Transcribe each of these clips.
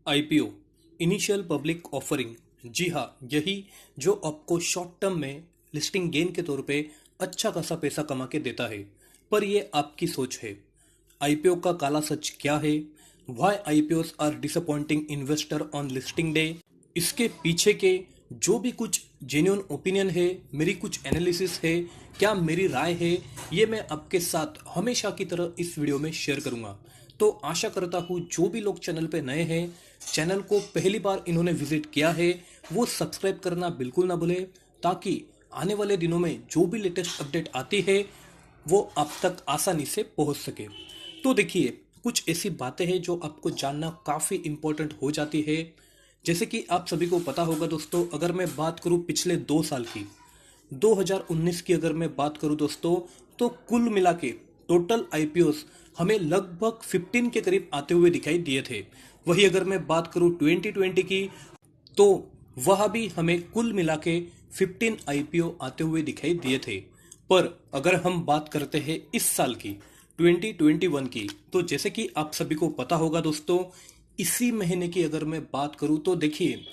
IPO initial public offering. जी हाँ, यही जो आपको शॉर्ट टर्म में लिस्टिंग गेन के तौर पे अच्छा खासा पैसा कमा के देता है। पर ये आपकी सोच है। आईपीओ का काला सच क्या है? Why IPOs are disappointing investor on listing day. इसके पीछे के जो भी कुछ जेन्युइन ओपिनियन है, मेरी कुछ एनालिसिस है, क्या मेरी राय है, ये मैं आपके साथ हमेशा की तरह इस वीडियो में शेयर करूंगा। तो आशा करता हूँ जो भी लोग चैनल पे नए हैं, चैनल को पहली बार इन्होंने विजिट किया है, वो सब्सक्राइब करना बिल्कुल ना भूले, ताकि आने वाले दिनों में जो भी लेटेस्ट अपडेट आती है वो आप तक आसानी से पहुंच सके। तो देखिए, कुछ ऐसी बातें हैं जो आपको जानना काफ़ी इम्पोर्टेंट हो जाती है। जैसे कि आप सभी को पता होगा दोस्तों, अगर मैं बात करूं पिछले 2 साल की, 2019 की अगर मैं बात करूं दोस्तों, तो कुल मिला के टोटल आईपीओस हमें लगभग 15 के करीब आते हुए दिखाई दिए थे। वही अगर मैं बात करूं 2020 की, तो वह भी हमें कुल मिला के 15 आईपीओ आते हुए दिखाई दिए थे। पर अगर हम बात करते हैं इस साल की 2021 की, तो जैसे कि आप सभी को पता होगा दोस्तों, इसी महीने की अगर मैं बात करूं तो देखिए,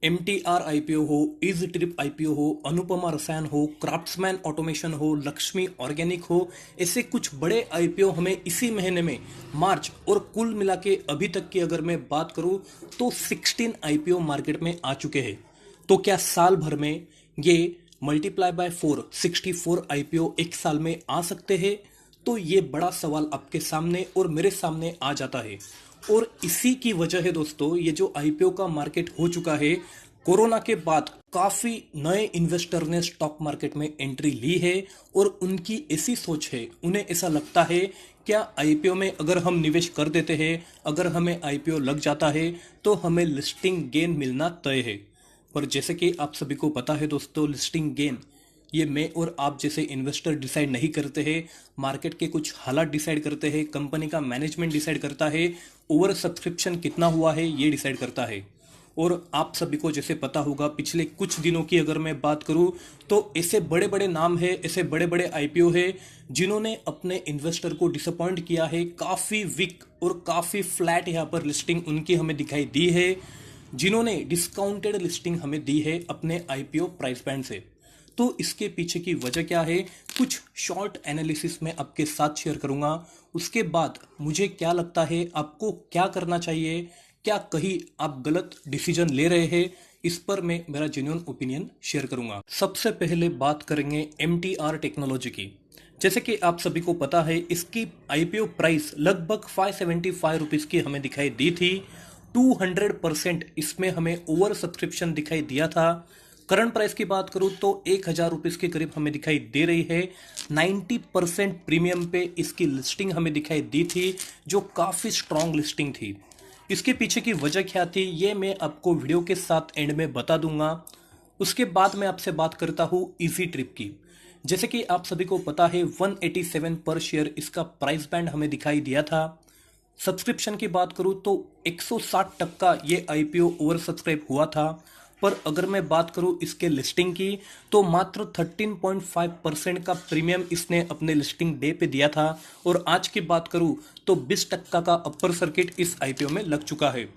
एमटीआर आईपीओ हो, इज ट्रिप आईपीओ हो, अनुपमा रसायन हो, क्राफ्ट्समैन ऑटोमेशन हो, लक्ष्मी ऑर्गेनिक हो, ऐसे कुछ बड़े आईपीओ हमें इसी महीने में मार्च, और कुल मिला के अभी तक की अगर मैं बात करूं तो 16 आईपीओ मार्केट में आ चुके हैं। तो क्या साल भर में ये मल्टीप्लाई बाय 4 64 आईपीओ एक साल में आ सकते हैं? तो ये बड़ा सवाल आपके सामने और मेरे सामने आ जाता है। और इसी की वजह है दोस्तों, ये जो आईपीओ का मार्केट हो चुका है, कोरोना के बाद काफी नए इन्वेस्टर ने स्टॉक मार्केट में एंट्री ली है। और उनकी ऐसी सोच है, उन्हें ऐसा लगता है क्या आईपीओ में अगर हम निवेश कर देते हैं, अगर हमें आईपीओ लग जाता है, तो हमें लिस्टिंग गेन मिलना तय है। पर जैसे कि आप सभी को पता है दोस्तों, लिस्टिंग गेन ये मैं और आप जैसे इन्वेस्टर डिसाइड नहीं करते हैं, मार्केट के कुछ हालात डिसाइड करते हैं, कंपनी का मैनेजमेंट डिसाइड करता है, ओवर सब्सक्रिप्शन कितना हुआ है ये डिसाइड करता है। और आप सभी को जैसे पता होगा, पिछले कुछ दिनों की अगर मैं बात करूं, तो ऐसे बड़े बड़े नाम है, ऐसे बड़े बड़े आईपीओ है जिन्होंने अपने इन्वेस्टर को डिसअपॉइंट किया है। काफ़ी वीक और काफ़ी फ्लैट यहाँ पर लिस्टिंग उनकी हमें दिखाई दी है, जिन्होंने डिस्काउंटेड लिस्टिंग हमें दी है अपने आईपीओ प्राइस बैंड से। तो इसके पीछे की वजह क्या है, कुछ शॉर्ट एनालिसिस में आपके साथ शेयर करूंगा। उसके बाद मुझे क्या लगता है, आपको क्या करना चाहिए, क्या कहीं आप गलत डिसीजन ले रहे हैं, इस पर मैं मेरा जेन्युइन ओपिनियन शेयर करूंगा। सबसे पहले बात करेंगे एमटीआर टेक्नोलॉजी की। जैसे कि आप सभी को पता है, इसकी आईपीओ प्राइस लगभग 575 रुपीज की हमें दिखाई दी थी। 200% इसमें हमें ओवर सब्सक्रिप्शन दिखाई दिया था। करंट प्राइस की बात करूं तो 1000 रुपीज के करीब हमें दिखाई दे रही है। 90% प्रीमियम पे इसकी लिस्टिंग हमें दिखाई दी थी, जो काफी स्ट्रांग लिस्टिंग थी। इसके पीछे की वजह क्या थी, ये मैं आपको वीडियो के साथ एंड में बता दूंगा। उसके बाद मैं आपसे बात करता हूँ इजी ट्रिप की। जैसे कि आप सभी को पता है, 187 पर शेयर इसका प्राइस बैंड हमें दिखाई दिया था। सब्सक्रिप्शन की बात करूं तो 160% ये आईपीओ ओवर सब्सक्राइब हुआ था। पर अगर मैं बात करूं इसके लिस्टिंग की, तो मात्र 13.5% का प्रीमियम इसने अपने लिस्टिंग डे पे दिया था। और आज की बात करूं तो 20% का अपर सर्किट इस आईपीओ में लग चुका है।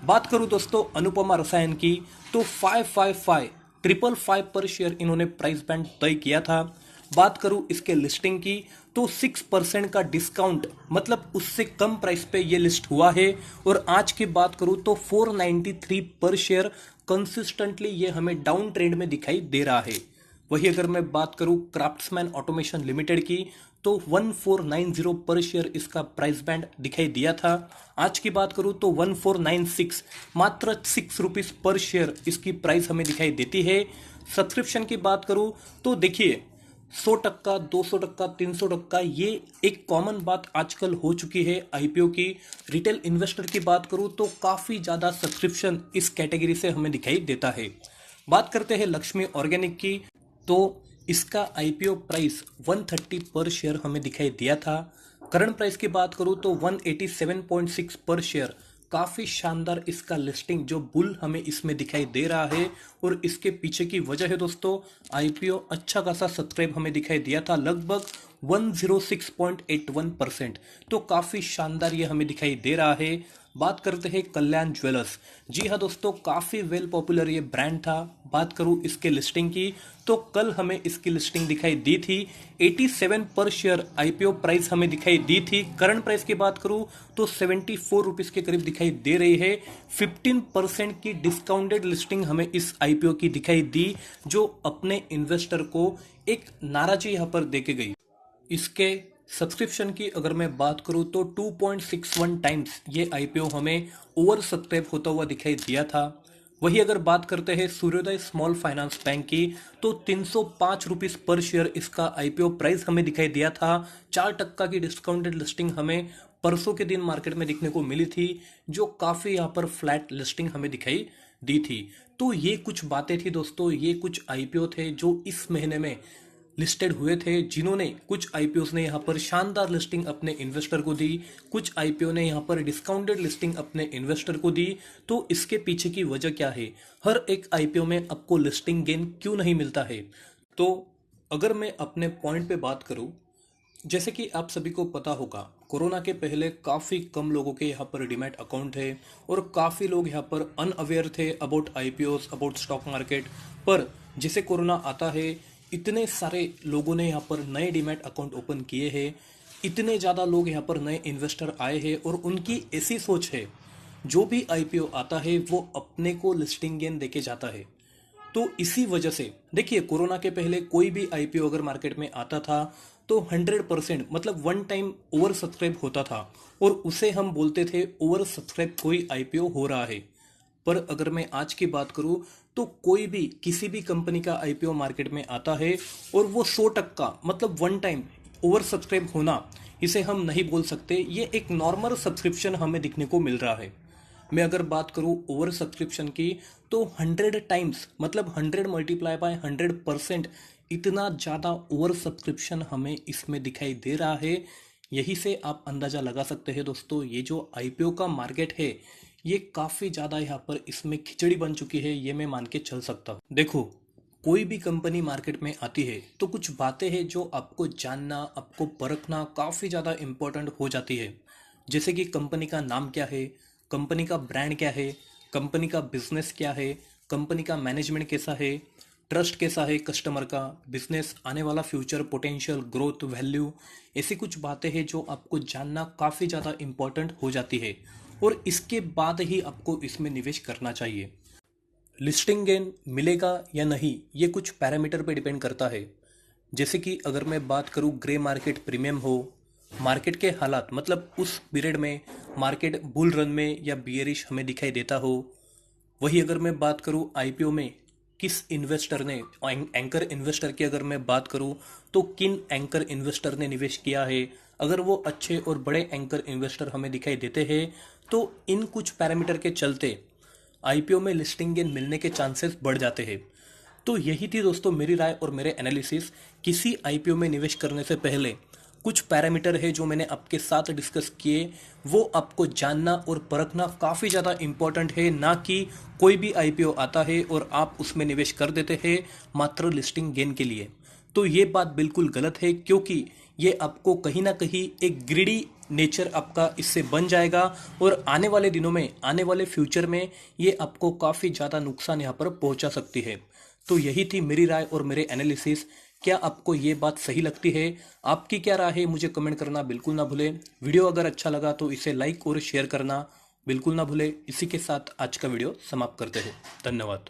बात करूं दोस्तों अनुपमा रसायन की, तो 555 पर शेयर इन्होंने प्राइस बैंड तय किया था। बात करूं इसके लिस्टिंग की, तो 6% का डिस्काउंट, मतलब उससे कम प्राइस पे ये लिस्ट हुआ है। और आज की बात करूं तो 493 पर शेयर कंसिस्टेंटली ये हमें डाउन ट्रेंड में दिखाई दे रहा है। वही अगर मैं बात करूं क्राफ्ट्समैन ऑटोमेशन लिमिटेड की, तो 1490 पर शेयर इसका प्राइस बैंड दिखाई दिया था। आज की बात करूं तो 1496, मात्र 6 रुपीज पर शेयर इसकी प्राइस हमें दिखाई देती है। सब्सक्रिप्शन की बात करूं तो देखिए, 100%, 200%, 300%, ये एक कॉमन बात आजकल हो चुकी है आईपीओ की। रिटेल इन्वेस्टर की बात करूं तो काफी ज्यादा सब्सक्रिप्शन इस कैटेगरी से हमें दिखाई देता है। बात करते हैं लक्ष्मी ऑर्गेनिक की, तो इसका आईपीओ प्राइस 130 पर शेयर हमें दिखाई दिया था। करंट प्राइस की बात करूं तो 187.6 पर शेयर, काफी शानदार इसका लिस्टिंग जो बुल हमें इसमें दिखाई दे रहा है। और इसके पीछे की वजह है दोस्तों, आईपीओ अच्छा खासा सब्सक्राइब हमें दिखाई दिया था, लगभग 106.81%। तो काफी शानदार ये हमें दिखाई दे रहा है। बात करते हैं कल्याण ज्वेलर्स। जी हाँ दोस्तों, काफ़ी वेल पॉपुलर ये ब्रांड था। बात करूँ इसके लिस्टिंग की तो कल हमें इसकी लिस्टिंग दिखाई दी थी। 87 पर शेयर आईपीओ प्राइस हमें दिखाई दी थी। करंट प्राइस की बात करूँ तो 74 रुपीज़ के करीब दिखाई दे रही है। 15% की डिस्काउंटेड लिस्टिंग हमें इस आईपीओ की दिखाई दी, जो अपने इन्वेस्टर को एक नाराजी यहाँ पर देके गई। इसके सब्सक्रिप्शन की अगर मैं बात करूं तो 2.61 टाइम्स ये आईपीओ हमें ओवर सब्सक्राइब होता हुआ दिखाई दिया था। वही अगर बात करते हैं सूर्योदय स्मॉल फाइनेंस बैंक की तो 305 रुपीज़ पर शेयर इसका आईपीओ प्राइस हमें दिखाई दिया था। 4% की डिस्काउंटेड लिस्टिंग हमें परसों के दिन मार्केट में दिखने को मिली थी, जो काफ़ी यहाँ पर फ्लैट लिस्टिंग हमें दिखाई दी थी। तो ये कुछ बातें थी दोस्तों, ये कुछ आईपीओ थे जो इस महीने में लिस्टेड हुए थे, जिन्होंने कुछ आईपीओ ने यहाँ पर शानदार लिस्टिंग अपने इन्वेस्टर को दी, कुछ आईपीओ ने यहाँ पर डिस्काउंटेड लिस्टिंग अपने इन्वेस्टर को दी। तो इसके पीछे की वजह क्या है? हर एक आईपीओ में आपको लिस्टिंग गेन क्यों नहीं मिलता है? तो अगर मैं अपने पॉइंट पे बात करूं, जैसे कि आप सभी को पता होगा, कोरोना के पहले काफ़ी कम लोगों के यहाँ पर डीमैट अकाउंट है और काफ़ी लोग यहाँ पर अनअवेयर थे about IPOs, about stock market. पर जैसे कोरोना आता है, इतने सारे लोगों ने यहाँ पर नए डीमैट अकाउंट ओपन किए हैं, इतने ज़्यादा लोग यहाँ पर नए इन्वेस्टर आए हैं और उनकी ऐसी सोच है, जो भी आईपीओ आता है वो अपने को लिस्टिंग गेन देके जाता है। तो इसी वजह से देखिए, कोरोना के पहले कोई भी आईपीओ अगर मार्केट में आता था तो 100% मतलब वन टाइम ओवर सब्सक्राइब होता था और उसे हम बोलते थे ओवर सब्सक्राइब कोई आईपीओ हो रहा है। पर अगर मैं आज की बात करूं तो कोई भी किसी भी कंपनी का आईपीओ मार्केट में आता है और वो 100% मतलब वन टाइम ओवर सब्सक्राइब होना, इसे हम नहीं बोल सकते। ये एक नॉर्मल सब्सक्रिप्शन हमें दिखने को मिल रहा है। मैं अगर बात करूं ओवर सब्सक्रिप्शन की तो 100 टाइम्स मतलब 100 मल्टीप्लाई बाय 100%, इतना ज़्यादा ओवर सब्सक्रिप्शन हमें इसमें दिखाई दे रहा है। यही से आप अंदाज़ा लगा सकते हैं दोस्तों, ये जो आईपीओ का मार्केट है ये काफ़ी ज़्यादा यहाँ पर इसमें खिचड़ी बन चुकी है, ये मैं मान के चल सकता हूँ। देखो, कोई भी कंपनी मार्केट में आती है तो कुछ बातें हैं जो आपको जानना, आपको परखना काफ़ी ज़्यादा इम्पोर्टेंट हो जाती है। जैसे कि कंपनी का नाम क्या है, कंपनी का ब्रांड क्या है, कंपनी का बिजनेस क्या है, कंपनी का मैनेजमेंट कैसा है, ट्रस्ट कैसा है कस्टमर का, बिजनेस आने वाला फ्यूचर पोटेंशियल, ग्रोथ, वैल्यू, ऐसी कुछ बातें हैं जो आपको जानना काफ़ी ज़्यादा इम्पोर्टेंट हो जाती है और इसके बाद ही आपको इसमें निवेश करना चाहिए। लिस्टिंग गेन मिलेगा या नहीं, ये कुछ पैरामीटर पे डिपेंड करता है। जैसे कि अगर मैं बात करूँ ग्रे मार्केट प्रीमियम हो, मार्केट के हालात मतलब उस पीरियड में मार्केट बुल रन में या बियरिश हमें दिखाई देता हो। वही अगर मैं बात करूँ आईपीओ में किस इन्वेस्टर ने, एंकर इन्वेस्टर की अगर मैं बात करूँ तो किन एंकर इन्वेस्टर ने निवेश किया है, अगर वो अच्छे और बड़े एंकर इन्वेस्टर हमें दिखाई देते हैं तो इन कुछ पैरामीटर के चलते आईपीओ में लिस्टिंग गेन मिलने के चांसेस बढ़ जाते हैं। तो यही थी दोस्तों मेरी राय और मेरे एनालिसिस। किसी आईपीओ में निवेश करने से पहले कुछ पैरामीटर है जो मैंने आपके साथ डिस्कस किए, वो आपको जानना और परखना काफ़ी ज़्यादा इम्पोर्टेंट है, ना कि कोई भी आईपीओ आता है और आप उसमें निवेश कर देते हैं मात्र लिस्टिंग गेन के लिए। तो ये बात बिल्कुल गलत है, क्योंकि ये आपको कहीं ना कहीं एक ग्रीडी नेचर आपका इससे बन जाएगा और आने वाले दिनों में, आने वाले फ्यूचर में ये आपको काफ़ी ज़्यादा नुकसान यहाँ पर पहुँचा सकती है। तो यही थी मेरी राय और मेरे एनालिसिस। क्या आपको ये बात सही लगती है? आपकी क्या राय है मुझे कमेंट करना बिल्कुल ना भूलें। वीडियो अगर अच्छा लगा तो इसे लाइक और शेयर करना बिल्कुल ना भूलें। इसी के साथ आज का वीडियो समाप्त करते हैं। धन्यवाद।